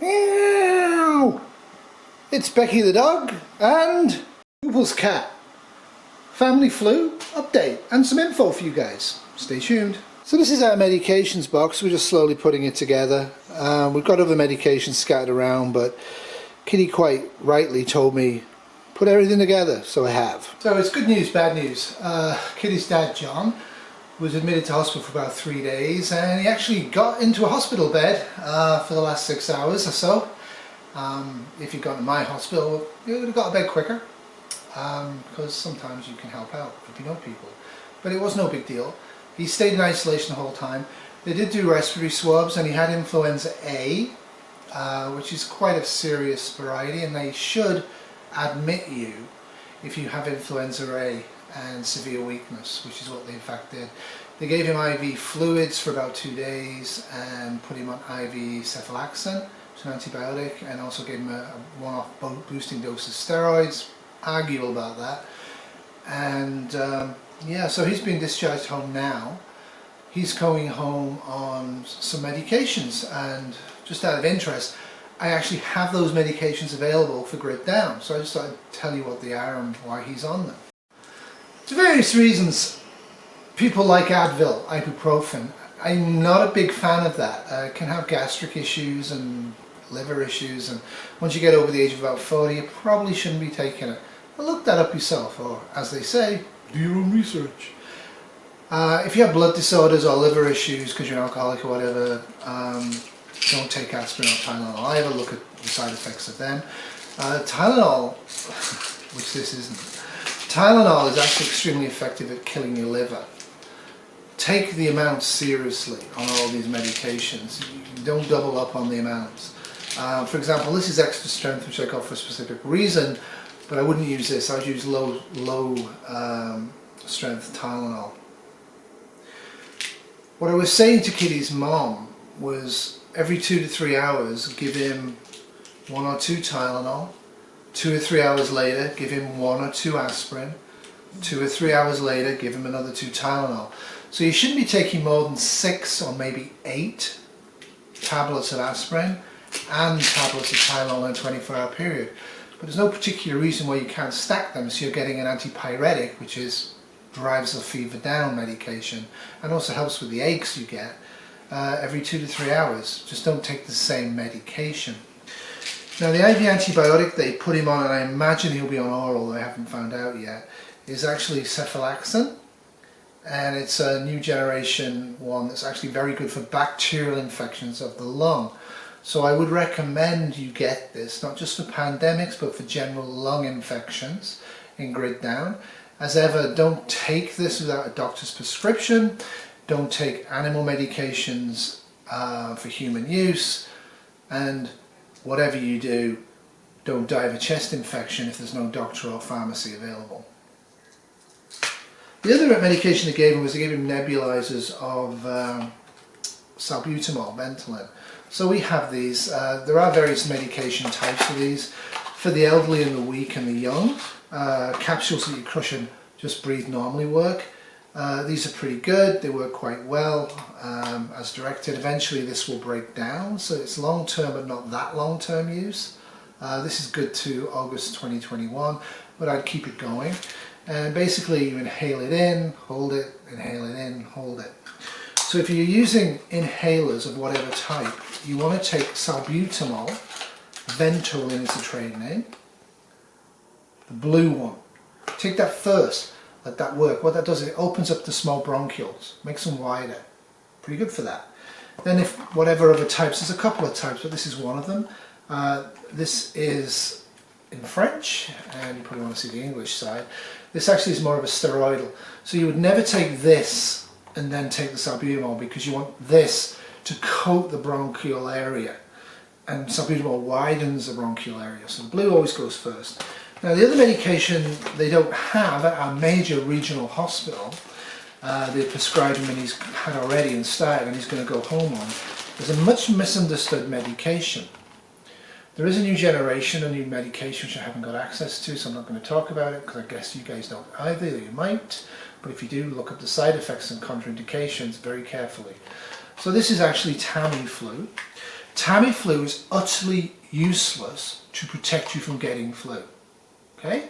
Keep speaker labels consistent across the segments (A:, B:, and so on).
A: Meow! It's Becky the dog and Poople's cat. Family flu update and some info for you guys. Stay tuned. So this is our medications box. We're just slowly putting it together. We've got other medications scattered around, but Kitty quite rightly told me put everything together, so I have. So it's good news, bad news. Kitty's dad, John, was admitted to hospital for about 3 days, and he actually got into a hospital bed for the last 6 hours or so. If you'd gone to my hospital, you would have got a bed quicker, because sometimes you can help out if you know people. But it was no big deal. He stayed in isolation the whole time. They did do respiratory swabs, and he had Influenza A, which is quite a serious variety, and they should admit you if you have Influenza A and severe weakness, which is what they in fact did. They gave him IV fluids for about 2 days and put him on IV cephaloxime, which is an antibiotic, and also gave him a one-off boosting dose of steroids. Arguable about that. And yeah, so he's been discharged home now. He's going home on some medications, and just out of interest, I actually have those medications available for grit down, so I just thought I'd tell you what they are and why he's on them. For various reasons, people like Advil, ibuprofen. I'm not a big fan of that. It can have gastric issues and liver issues, and once you get over the age of about 40, you probably shouldn't be taking it. But look that up yourself, or as they say, do your own research. If you have blood disorders or liver issues because you're an alcoholic or whatever, don't take aspirin or Tylenol either. Look at the side effects of them. Tylenol, which this isn't, Tylenol is actually extremely effective at killing your liver. Take the amounts seriously on all these medications. Don't double up on the amounts. For example, this is extra strength, which I got for a specific reason, but I wouldn't use this. I would use low strength Tylenol. What I was saying to Kitty's mom was every 2 to 3 hours give him 1 or 2 Tylenol, 2 or 3 hours later give him 1 or 2 aspirin, 2 or 3 hours later give him another 2 Tylenol. So you shouldn't be taking more than 6 or maybe 8 tablets of aspirin and tablets of Tylenol in a 24-hour period. But there's no particular reason why you can't stack them, so you're getting an antipyretic, which drives the fever down medication, and also helps with the aches you get every 2 to 3 hours. Just don't take the same medication. Now the IV antibiotic they put him on, and I imagine he'll be on oral, I haven't found out yet, is actually cephaloxime, and it's a new generation one that's actually very good for bacterial infections of the lung. So I would recommend you get this, not just for pandemics, but for general lung infections in grid down. As ever, don't take this without a doctor's prescription. Don't take animal medications for human use. And whatever you do, don't die of a chest infection if there's no doctor or pharmacy available. The other medication they gave him was they gave him nebulizers of salbutamol, Ventolin. So we have these. There are various medication types of these. For the elderly and the weak and the young, capsules that you crush and just breathe normally work. These are pretty good. They work quite well as directed. Eventually this will break down, so it's long-term but not that long-term use. This is good to August 2021, but I'd keep it going. And basically you inhale it in, hold it, inhale it in, hold it. So if you're using inhalers of whatever type, you want to take salbutamol, Ventolin is the trade name, the blue one. Take that first, let that work. What that does is it opens up the small bronchioles, makes them wider. Pretty good for that. Then if whatever other types, there's a couple of types, but this is one of them. This is in French, and you probably want to see the English side. This actually is more of a steroidal. So you would never take this and then take the salbutamol, because you want this to coat the bronchial area, and salbutamol widens the bronchial area, so the blue always goes first. Now the other medication they don't have at our major regional hospital, they prescribed him and he's had already and started and he's going to go home on, is a much misunderstood medication. There is a new generation, a new medication which I haven't got access to, so I'm not going to talk about it because I guess you guys don't either, you might. But if you do, look up the side effects and contraindications very carefully. So this is actually Tamiflu. Tamiflu is utterly useless to protect you from getting flu. Okay?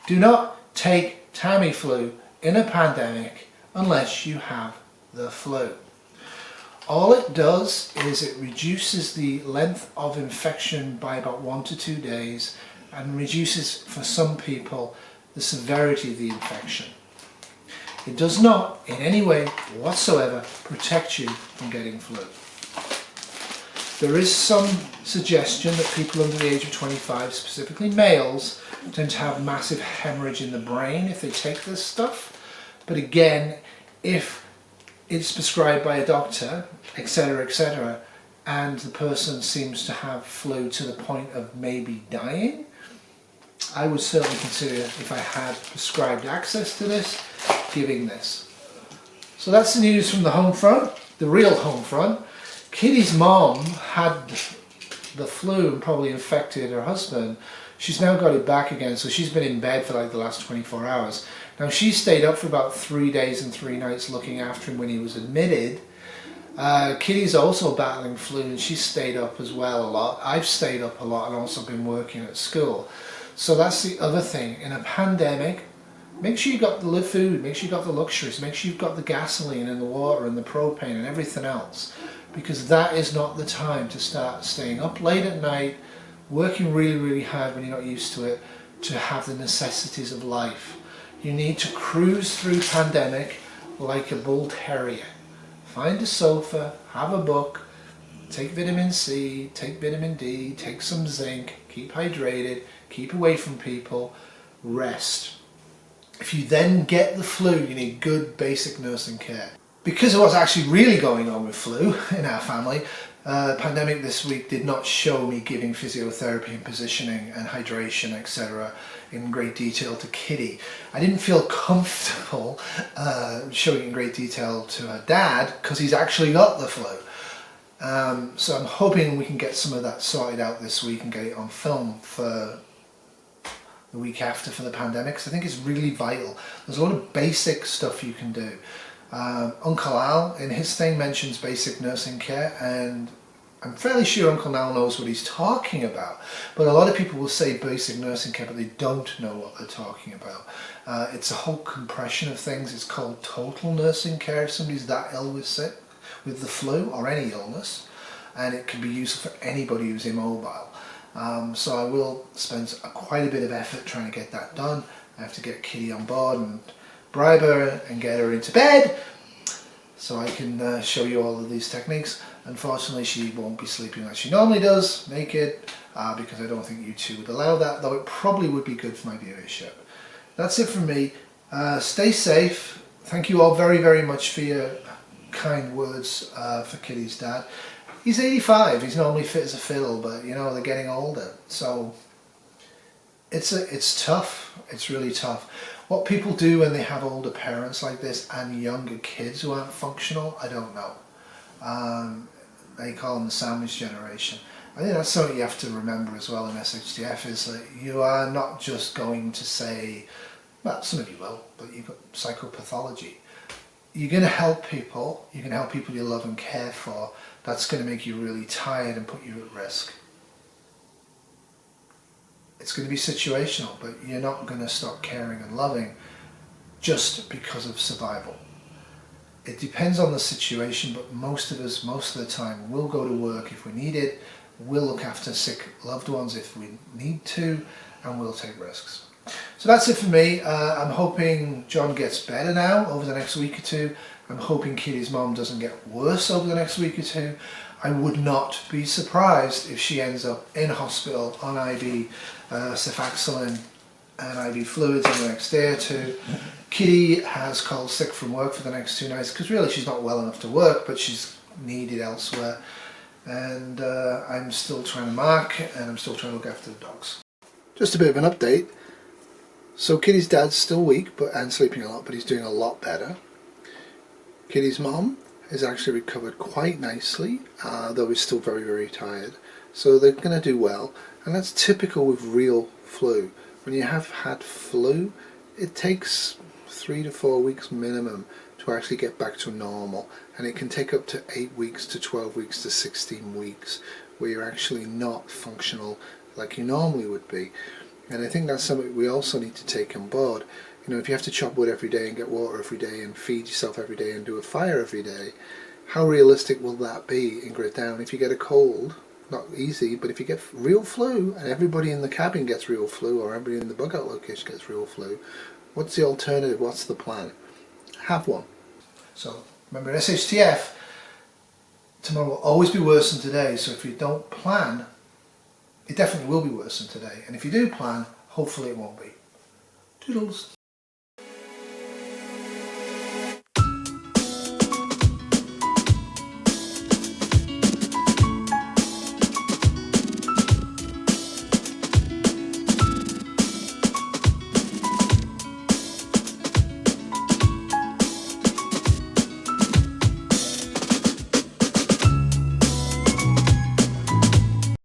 A: Do not take Tamiflu in a pandemic unless you have the flu. All it does is it reduces the length of infection by about 1 to 2 days and reduces, for some people, the severity of the infection. It does not in any way whatsoever protect you from getting flu. There is some suggestion that people under the age of 25, specifically males, tend to have massive hemorrhage in the brain if they take this stuff. But again, if it's prescribed by a doctor, etc., and the person seems to have flu to the point of maybe dying, I would certainly consider, if I had prescribed access to this, giving this. So that's the news from the home front, the real home front. Kitty's mom had the flu and probably infected her husband. She's now got it back again, so she's been in bed for like the last 24 hours. Now she stayed up for about 3 days and 3 nights looking after him when he was admitted. Kitty's also battling flu and she's stayed up as well a lot. I've stayed up a lot and also been working at school. So that's the other thing. In a pandemic, make sure you've got the food, make sure you've got the luxuries, make sure you've got the gasoline and the water and the propane and everything else. Because that is not the time to start staying up late at night, working really, really hard when you're not used to it, to have the necessities of life. You need to cruise through pandemic like a bull terrier. Find a sofa, have a book, take vitamin C, take vitamin D, take some zinc, keep hydrated, keep away from people, rest. If you then get the flu, you need good basic nursing care. Because of what's actually really going on with flu in our family, pandemic this week did not show me giving physiotherapy and positioning and hydration, etc. in great detail to Kitty. I didn't feel comfortable showing in great detail to her dad because he's actually got the flu. So I'm hoping we can get some of that sorted out this week and get it on film for the week after for the pandemic, because I think it's really vital. There's a lot of basic stuff you can do. Uncle Al in his thing mentions basic nursing care, and I'm fairly sure Uncle Al knows what he's talking about, but a lot of people will say basic nursing care but they don't know what they're talking about. It's a whole compression of things. It's called total nursing care if somebody's that ill with the flu or any illness, and it can be useful for anybody who's immobile. So I will spend quite a bit of effort trying to get that done. I have to get Kitty on board and bribe her and get her into bed so I can show you all of these techniques. Unfortunately, she won't be sleeping like she normally does, naked, because I don't think YouTube would allow that, though it probably would be good for my viewership. That's it from me. Stay safe. Thank you all very, very much for your kind words for Kitty's dad. He's 85, he's normally fit as a fiddle, but you know, they're getting older, so it's tough. It's really tough. What people do when they have older parents like this and younger kids who aren't functional, I don't know. They call them the sandwich generation. I think that's something you have to remember as well in shtf, is that you are not just going to say, well, some of you will, but you've got psychopathology. You're going to help people, you can help people you love and care for. That's going to make you really tired and put you at risk. It's going to be situational, but you're not going to stop caring and loving just because of survival. It depends on the situation, but most of us, most of the time, will go to work if we need it, we'll look after sick loved ones if we need to, and we'll take risks. So that's it for me. I'm hoping John gets better now over the next week or two. I'm hoping Kitty's mom doesn't get worse over the next week or two. I would not be surprised if she ends up in hospital on IV cefaxilin and IV fluids in the next day or two. Kitty has called sick from work for the next 2 nights because really she's not well enough to work, but she's needed elsewhere. And I'm still trying to mark, and I'm still trying to look after the dogs. Just a bit of an update. So Kitty's dad's still weak and sleeping a lot, but he's doing a lot better. Kitty's mom has actually recovered quite nicely, though he's still very, very tired. So they're going to do well, and that's typical with real flu. When you have had flu, it takes 3 to 4 weeks minimum to actually get back to normal, and it can take up to 8 weeks to 12 weeks to 16 weeks where you're actually not functional like you normally would be. And I think that's something we also need to take on board. You know, if you have to chop wood every day and get water every day and feed yourself every day and do a fire every day, how realistic will that be in grit down? If you get a cold, not easy, but if you get real flu and everybody in the cabin gets real flu or everybody in the bug out location gets real flu, what's the alternative? What's the plan? Have one. So remember, SHTF, tomorrow will always be worse than today, so if you don't plan, it definitely will be worse than today, and if you do plan, hopefully it won't be. Toodles.